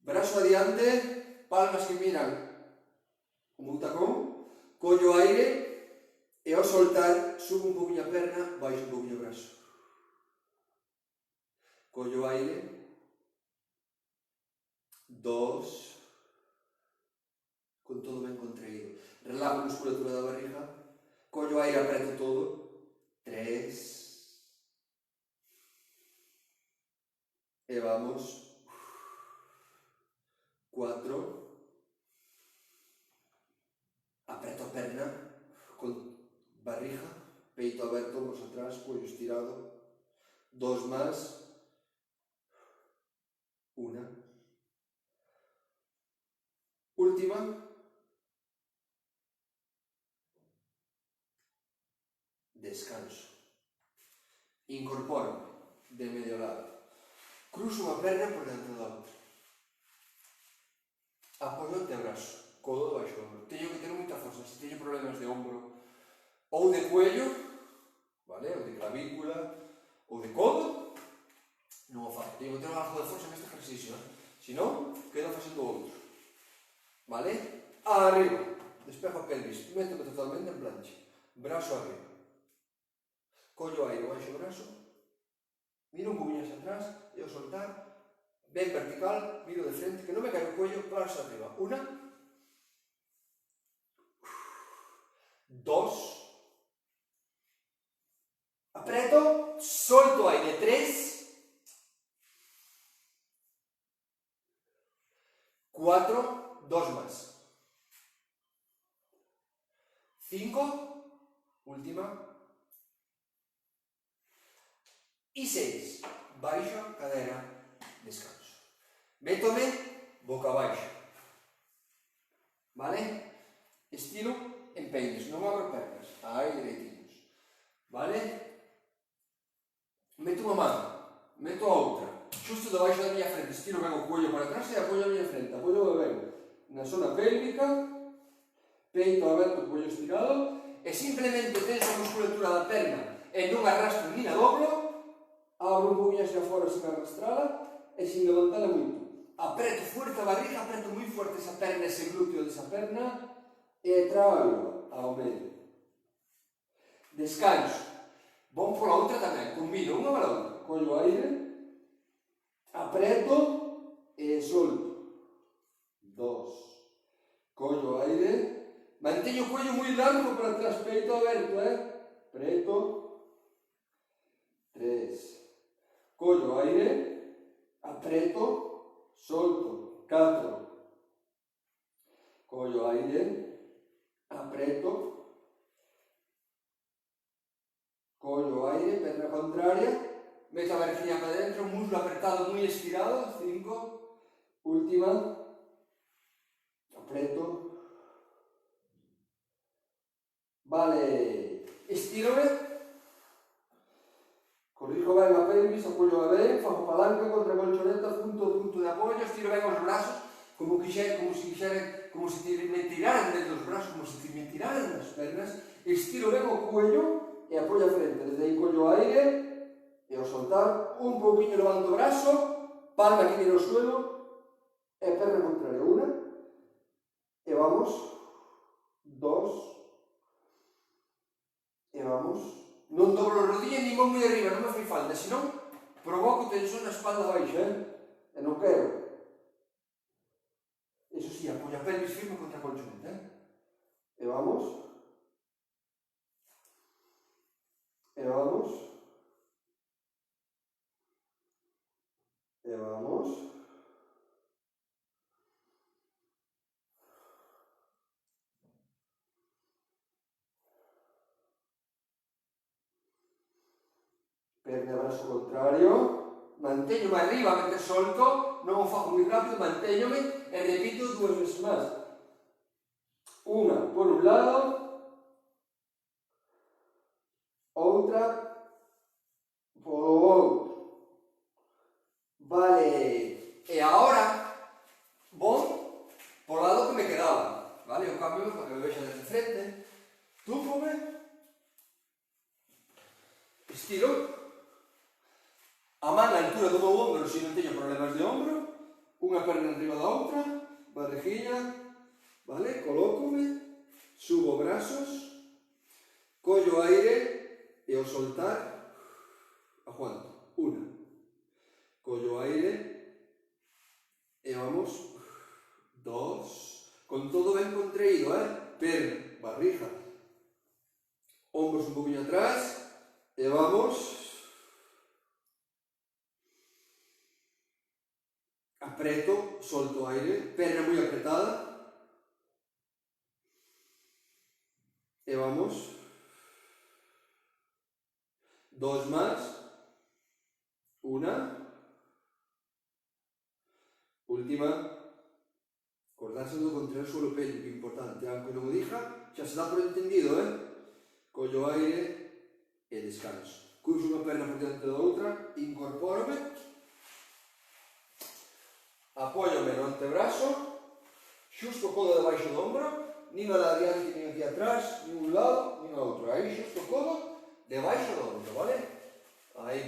brazo adiante, palmas que miran como un tacón, collo aire e ao soltar subo un poquinho a perna, baixo un poquinho o brazo. Collo aire, 2, con todo ben contraído. Relajo a musculatura da barriga, collo aire, apreto todo, 3, e vamos, 4, apreto a perna, con barriga, peito aberto, hombros atrás, cuello estirado, 2 más, 1. Última. Descanso. Incorporo de medio lado. Cruzo unha perna por dentro da outra. Apoio o antebrazo, codo debaixo do ombro. Teño que ter moita forza. Se teño problemas de ombro ou de cuello, vale? Ou de clavícula, ou de codo, non o faço. Teño que ter algo de forza neste exercicio, Se non, quedo facendo outro. Vale? Arriba. Despejo a pelvis. Métome totalmente en plancha. Brazo arriba. Collo aire baixo o brazo. Miro un poquinho hacia atrás e ao soltar, ben vertical, miro de frente, que non me cae o cuello, brazo arriba. 1, 2, apreto, solto aire, 3, 4, 2 más, 5, última, y 6, baixo, cadera, descanso. Métome boca abaixo, vale? Estiro en peines, non abro pernas, aí dereitiños, vale? Meto unha man, meto a outra, xusto debaixo da miña frente, estiro ben o cuello para atrás e apoio a miña frente, apoio ben na zona pélvica, peito aberto, cuello estirado, e simplemente tenso a musculatura da perna e non arrastro ni na doblo, abro un poquinho hacia fora sin arrastrala e sin levantala moito. Apreto fuerte a barriga, apreto moi fuerte esa perna, ese glúteo desa perna e trago ao medio. Descanso. Vou pola outra tamén, combino unha para outra. Collo aire, apreto e solto. 2. Collo aire, manteño o cuello moi largo para atrás, peito aberto, Apreto. 3. Collo aire, apreto, solto. 4. Collo aire, apreto, collo aire, perna contraria, meto a vertiña para dentro, muslo apretado, moi estirado, 5, última, apreto, vale, estírome, corrijo ben a pelvis, apoio ben, fago palanca contra a colchoneta, punto de apoio, estiro ben os brazos, como se me tiraran dentro dos brazos, como se me tiraran das pernas, estiro ben o cuello e apoio a frente, desde aí collo aire e ao soltar un pouquinho levanto o brazo, palma que mira o suelo e perna contraria, 1 e vamos, 2 e vamos, non dobro rodilla nin vou moi arriba, non me fai falta, senón provoco tensión na espalda baixa, e non quero. Eso sí, apoya a pelvis firme contra a colchoneta, e vamos, e vamos, e vamos, perna brazo contrario, mantéñome arriba mentre solto, non o fago moi rápido, mantéñome e repito 2 veces máis. Unha por un lado, outra por outro. Vale, e agora vou por lado que me quedaba, vale? Eu cambio para que me vexa desde frente, túfome, estiro, a man na altura do meu ombro se non teño problemas de ombro, unha perna enriba da outra, barriguilla, vale? Colócome, subo brazos, collo aire e ao soltar aguanto. 1, collo aire e vamos, 2, con todo ben contraído, perna, barriga, ombros un poquinho atrás e vamos, apreto, solto aire, perna moi apretada e vamos, 2 máis, Una. Última. Acordarse de contraer o suelo pélvico, importante. Aunque non o diga, xa se dá por entendido, Collo aire e descanso. Cruzo unha perna por diante da outra, incorpórome, apóyome no antebrazo, xusto o codo debaixo do ombro, nin a da adiante, nin aquí atrás, nin un lado, nin a outro. Aí, xusto o codo debaixo do ombro, vale? Aí.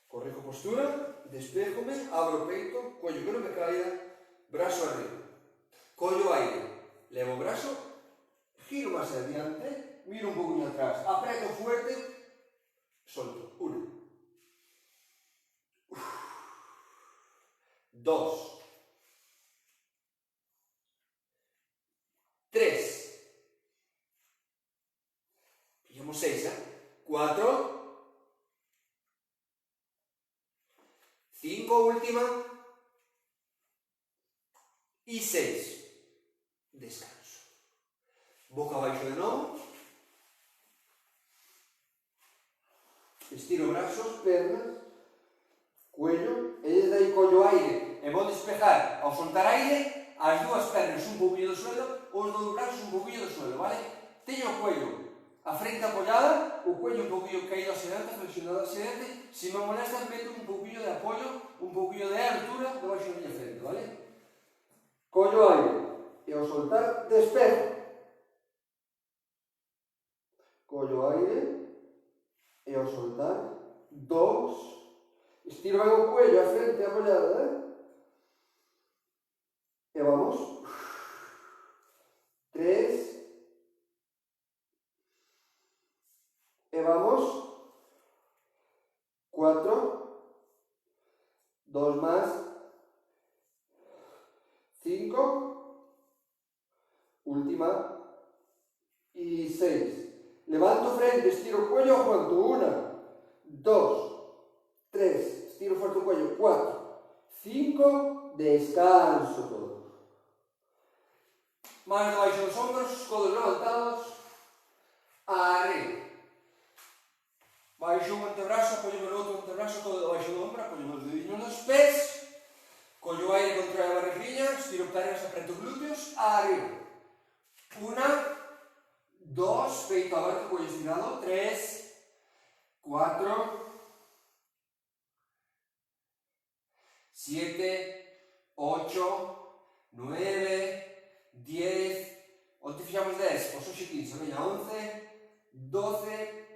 Corrijo postura, despéjome, abro o peito, collo que non me caia, brazo arriba. Collo aire, levo o brazo, giro máis adiante, miro un poquinho atrás, apreto fuerte, solto. Una. Dos. Tres. Pillamos 6, 4. 5, última. Y 6. Descanso. Boca abaixo de novo. Estiro brazos, pernas, cuello, e desde aí collo aire e vou despejar. Ao soltar aire, as dúas pernas un pouquinho do suelo, os dous brazos un pouquinho do suelo, vale? Teño o cuello, a frente apoyada, o cuello un pouquinho caído hacia diante, flexionado hacia diante. Se me molesta, meto un pouquinho de apoio, un pouquinho de abertura debaixo da miña frente, vale? Collo aire e ao soltar, despejo. Collo aire e ao soltar, 2. Estiro ben o cuello, a frente apoyada, E vamos. 3. E vamos. 4. 2 más. 5. Última. Y 6. Levanto frente, estiro cuello, aguanto. 1, 2, 3. Estiro fuerte o cuello. 4, 5. Descanso todo. Manos debaixo dos ombros, codos levantados. Arriba. Baixo un antebrazo, apoio no outro antebrazo, codo debaixo do ombro, apoio nos dedinhos dos pés. Collo aire contra a barriguinha, estiro pernas, apreto glúteos. Arriba. 1, 2, peito aberto, cuello estirado. 3, 4, 7, 8, 9, 10. Onte fixamos 10, pois hoxe 15, veña, 11, 12,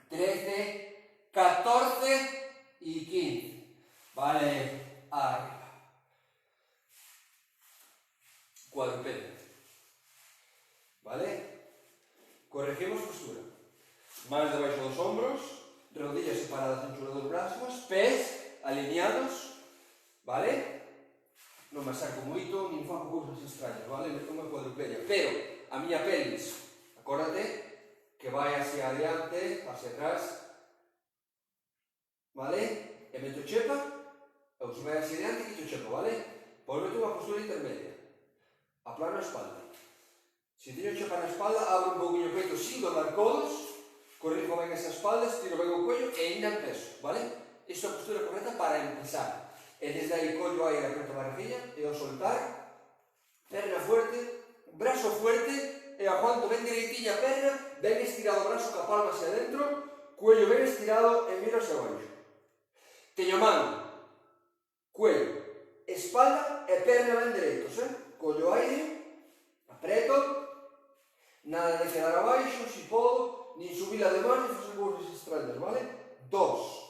13, 14 y 15. Vale, arriba. Cuadrúpedo. Vale? Corregimos postura. Manos debaixo dos ombros, rodillas separadas en altura dos brazos, pés alineados, vale? Non me saco moito, nin fago cousas extrañas, vale? Non me cuadrupedia, pero a miña pelvis, acórdate, que vai hacia adiante, hacia atrás, vale? E meto chepa, ou se vai hacia adiante, quito chepa, vale? Pois meto unha postura intermedia, aplano a espalda. Se teño chepa na espalda, abro un pouquinho o peito sin doblar codos, corrijo ben esa espalda, estiro ben o cuello e ainda empezo, vale? Esta é a postura correcta para empezar. E desde aí collo aire, apreto a barriguinha e ao soltar, perna fuerte, brazo fuerte e aguanto ben direitiña a perna, ben estirado o brazo ca palma hacia dentro, cuello ben estirado e miro hacia baixo. Teño man, cuello, espalda e perna ben dereitos, collo aire, apreto, nada de quedar abaixo, si podo, nin subila de mano, nin facer cousas extrañas, vale? 2.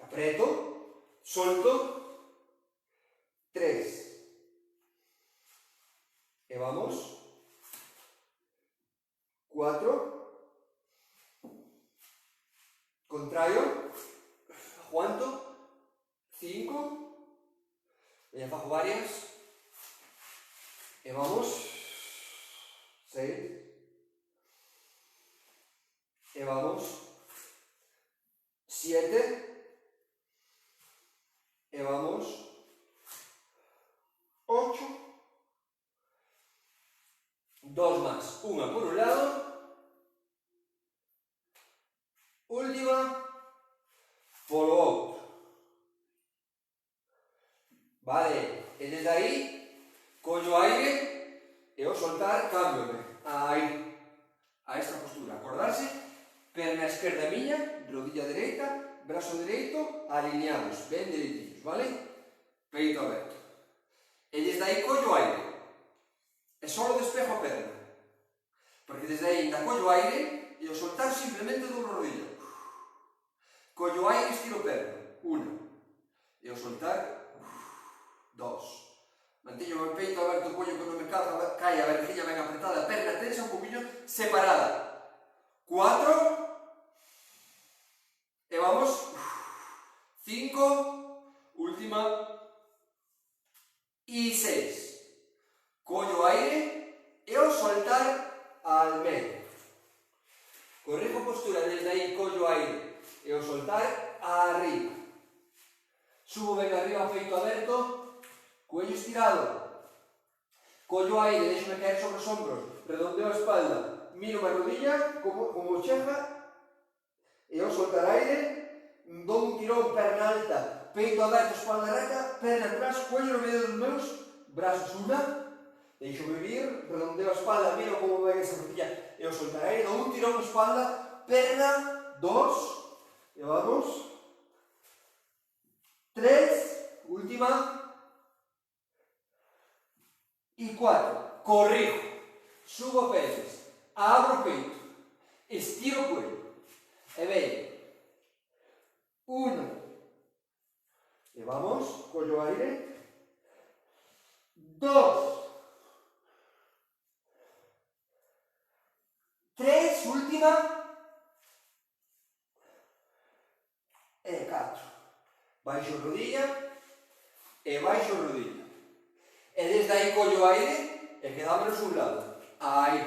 Apreto, solto, 3. E vamos. 4. Contraio. Aguanto. 5. Veña, fago varias. E vamos. 6. E vamos. 7. E vamos. 8. 2 más. Unha por un lado. Última. E desde aí, collo aire e ao soltar, cámbiome. Aí, a esta postura. Acordarse, perna esquerda miña, rodilla dereita, brazo dereito, alineados, ben dereitinhos, vale? Peito aberto. E desde aí collo aire. E solo despejo a perna. Porque desde aí ainda collo aire e ao soltar simplemente doblo rodilla. Collo aire e estiro perna. Una. E ao soltar, dos. Manteño o peito aberto, o collo que non me cae, a verguilla ben apretada, a perna tensa, un poquinho separada. 4. E vamos. 5. Última. E 6. Collo aire e ao soltar al medio. Corrijo postura desde aí, collo aire e ao soltar arriba. Subo ben arriba, peito aberto, cuello estirado. Collo aire, deixo-me caer sobre os ombros, redondeo a espalda, miro a rodilla como cheja e ao soltar aire dou un tirón, perna alta, peito aberto, espalda reta, perna atrás, cuello no medio dos meus brazos. Una. Deixo-me vir, redondeo a espalda, miro como vai esa rodilla e ao soltar aire dou un tirón na espalda, perna. 2. E vamos. 3. Última. E 4. Corrijo. Subo pesos. Abro o peito. Estiro o cuello. E veño. 1. E vamos. Collo aire. 2. 3. Última. E 4. Baixo rodilla. E baixo rodilla. E desde aí collo aire e quedámonos un lado. Aí.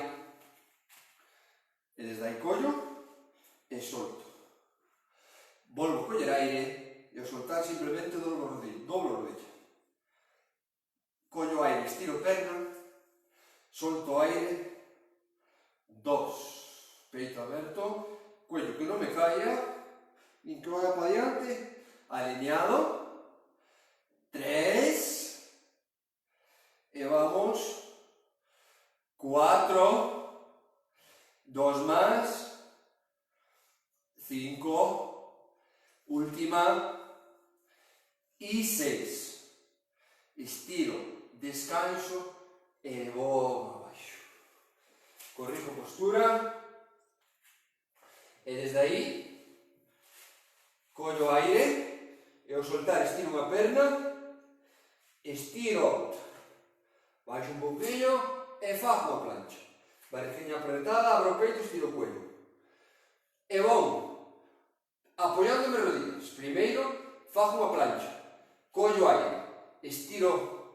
E desde aí collo e solto. Volvo a coller aire e ao soltar simplemente doblo rodilla. Collo aire, estiro perna, solto aire. 2. Peito aberto, cuello que non me caia, nin que vaya para diante, alineado. 3. E vamos. 4. 2 más. 5. Última. E 6. Estiro, descanso e vou abaixo. Corrijo postura. E desde aí collo aire e ao soltar estiro unha perna, estiro, baixo un pouquinho e fago a plancha. Barriguinha apretada, abro o peito, estiro o cuello. E vou apoiándome rodillas. Primeiro fago unha plancha, collo aire, estiro,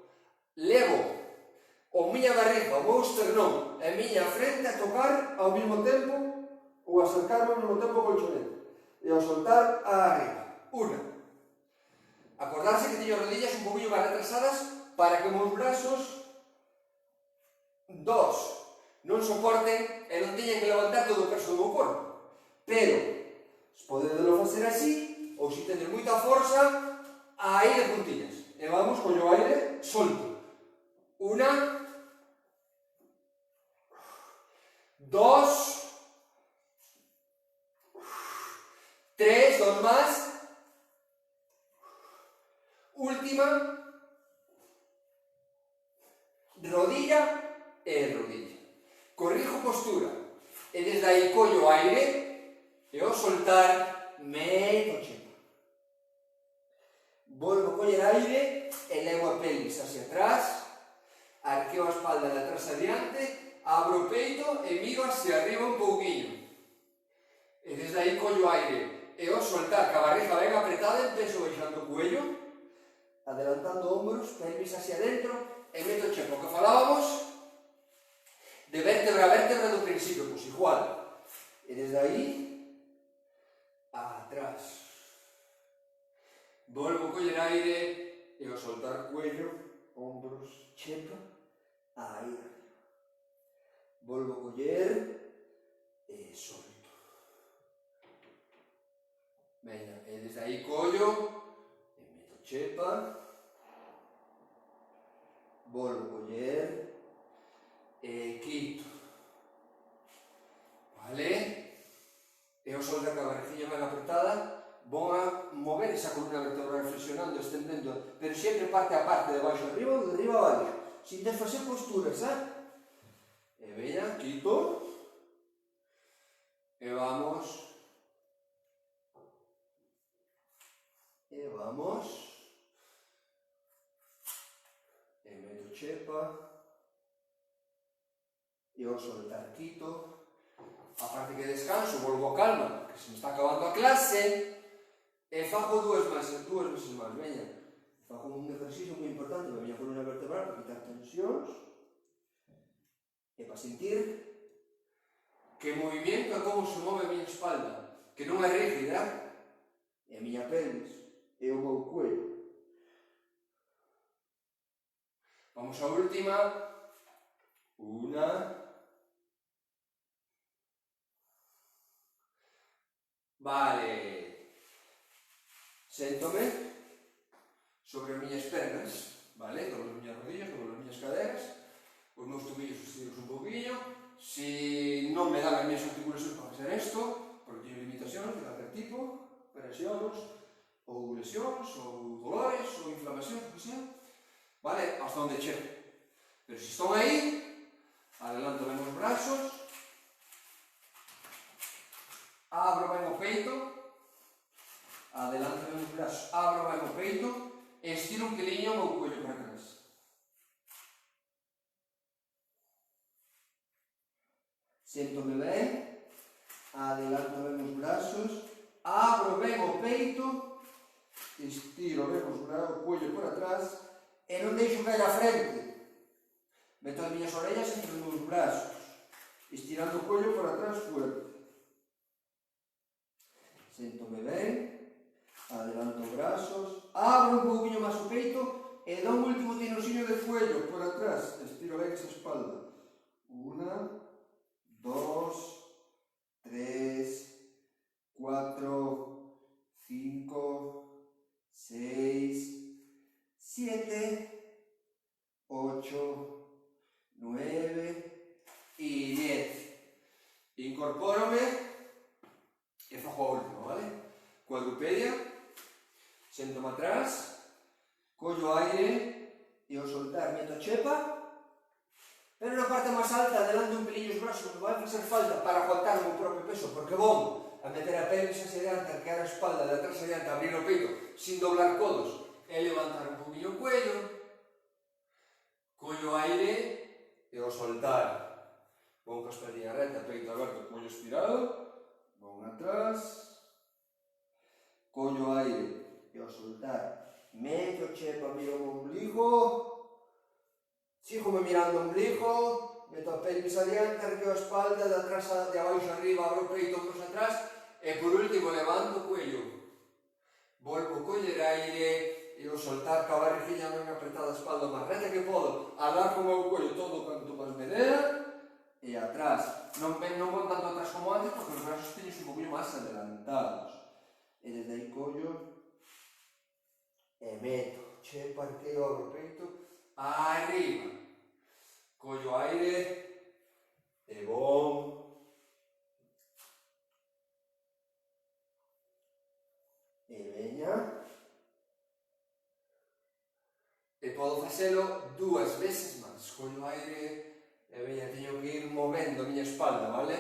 levo a miña barriga, o meu esternón e a miña frente a tocar ao mesmo tempo ou a acercarme ao mesmo tempo ao colchonete. E ao soltar arriba. 1. Acordarse que teño as rodillas un poquinho máis retrasadas para que os meus brazos 2 non soporten e non teñan que levantar todo o peso do meu corpo. Pero, podedelo facer así, ou se teñen moita forza, aí de puntillas. E vamos, collo aire, solto. 1. 2. 3, 2 más. Última. Rodilla e rodilla. Corrijo postura. E desde aí collo aire e ao soltar meto chepa. Volvo a coller aire e levo a pelvis hacia atrás, arqueo a espalda de atrás adiante, abro o peito e miro hacia arriba un pouquinho. E desde aí collo aire e ao soltar, que a barriga ben apretada, empezo baixando o cuello, adelantando ombros, pelvis hacia dentro e meto chepa. O que falábamos de vértebra a vértebra do principio, pois igual. E desde aí, atrás. Volvo a coller aire e ao soltar cuello, ombros, chepa, aí arriba. Volvo a coller e solto. Veña, e desde aí collo e meto chepa. volvo a coller e quito, vale? E ao soltar a barriguinha ben apretada, vou a mover esa columna vertebral flexionando, estendendo, pero sempre parte a parte, de baixo a arriba ou de arriba a baixo, sin desfacer posturas, E veña, quito, e vamos, e meto chepa, e ao soltar quito, a parte que descanso, volvo a calma, que se me está acabando a clase, e fago dúas veces máis, veña. Fago un exercicio moi importante para a miña columna vertebral, para quitar tensións, e para sentir que o movimento é como se move a miña espalda, que non é rígida, e a miña pelvis, e o meu cuello. Vamos á última. Una. Vale. Séntome sobre as miñas pernas, vale? Sobre as miñas rodillas, sobre as miñas caderas, os meus tobillos estiros un pouquinho. Se non me dan as miñas articulacións para facer isto, porque teño limitacións de calquer tipo, presións, ou lesións, ou dolores, ou inflamacións, o que sea, vale? Hasta onde chego. Pero se están aí, adelanto ben os brazos, abro ben o peito, adelanto ben os brazos, abro ben o peito, e estiro un quiliño o meu cuello para atrás. Séntome ben, adelanto ben os brazos, abro ben o peito, estiro ben o cuello por atrás, e non deixo caer a frente. Meto as miñas orellas entre os meus brazos, estirando o cuello por atrás fuerte. Séntome ben, adelanto os brazos, abro un pouquinho máis o peito e dou un último tinosinho de cuello por atrás. Estiro ben esa espalda. 1, 2, 3, 4, 5, 6, 7, 8, 9 e 10. Incorpórome e fago a última, vale? Cuadrupedia, séntome atrás, collo aire e ao soltar meto a chepa, pero na parte máis alta, adelante un pelillo os brazos, me vai facer falta para aguantar o meu propio peso, porque vou a meter a pelvis hacia adiante, arquear a espalda de atrás adiante, abrir o peito sin doblar codos e levantar un poquinho o cuello, collo aire e ao soltar vou con a espaldilla reta, peito aberto, cuello estirado, vou atrás, collo aire e ao soltar meto chepa, miro o ombligo, sigo mirando o ombligo, meto a pelvis adiante, arqueo a espalda, de atrás de abaixo arriba, abro o peito, ombros atrás, e por último levanto o cuello, volvo a coller aire e ao soltar ca barriguinha ben apretada a espalda máis reta que podo, alargo o meu cuello todo canto máis me dera, e atrás, non vou tanto atrás como antes, porque os brazos teños un poquinho máis adelantados, e desde aí collo e meto chepa, arqueo, abro o peito, arriba, collo aire e bom, e veña, e podo facelo 2 veces máis, collo aire e veña, teño que ir movendo a miña espalda, vale?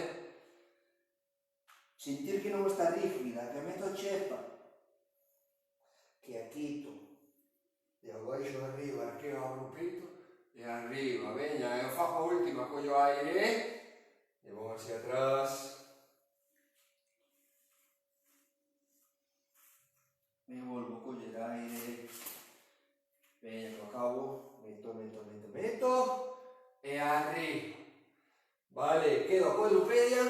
Sentir que non está rígida, que meto chepa, que a quito, de abaixo arriba, arqueo, abro o peito, e arriba, veña, eu fago a última, collo aire, e vou hacia atrás, e volvo a coller aire, veña, que acabo, meto, e arriba, vale, quedo a cuadrupedia,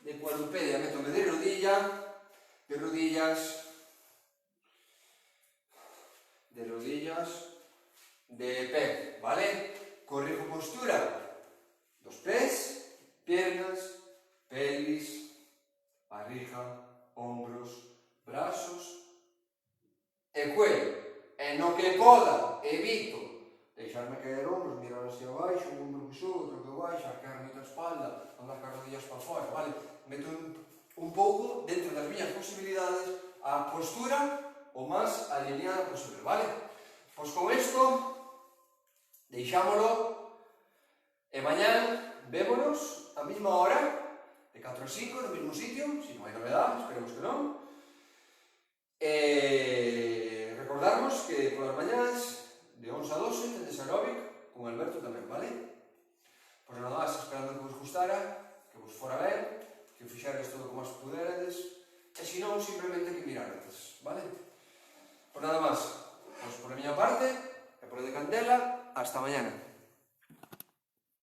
de cuadrupedia métome de rodillas, de pé, vale? Corrijo postura dos pés, piernas, pelvis, barriga, hombros, brazos e cuello. E no que poda, evito deixar deixarme caer hombros, mirar hacia abaixo, un ombro que sube, outro que baixo, arquear moita espalda, andar cas rodillas para fora, vale? Meto un pouco, dentro das miñas posibilidades, a postura o máis alineada posible, vale? Pois con isto, deixámolo, e mañán vémonos a mesma hora, de 4 a 5, no mesmo sitio, se non hai novedade, esperemos que non. E recordarmos que polas mañás, de 11 a 12, tendes aeróbic, con Alberto tamén, vale? Pois nada máis, esperando que vos gustara, que vos fora ben, que o fixeres todo como as puderedes, e se non, simplemente que miraredes, vale? Pois nada máis, pois por a miña parte, e por a de Candela, hasta mañana.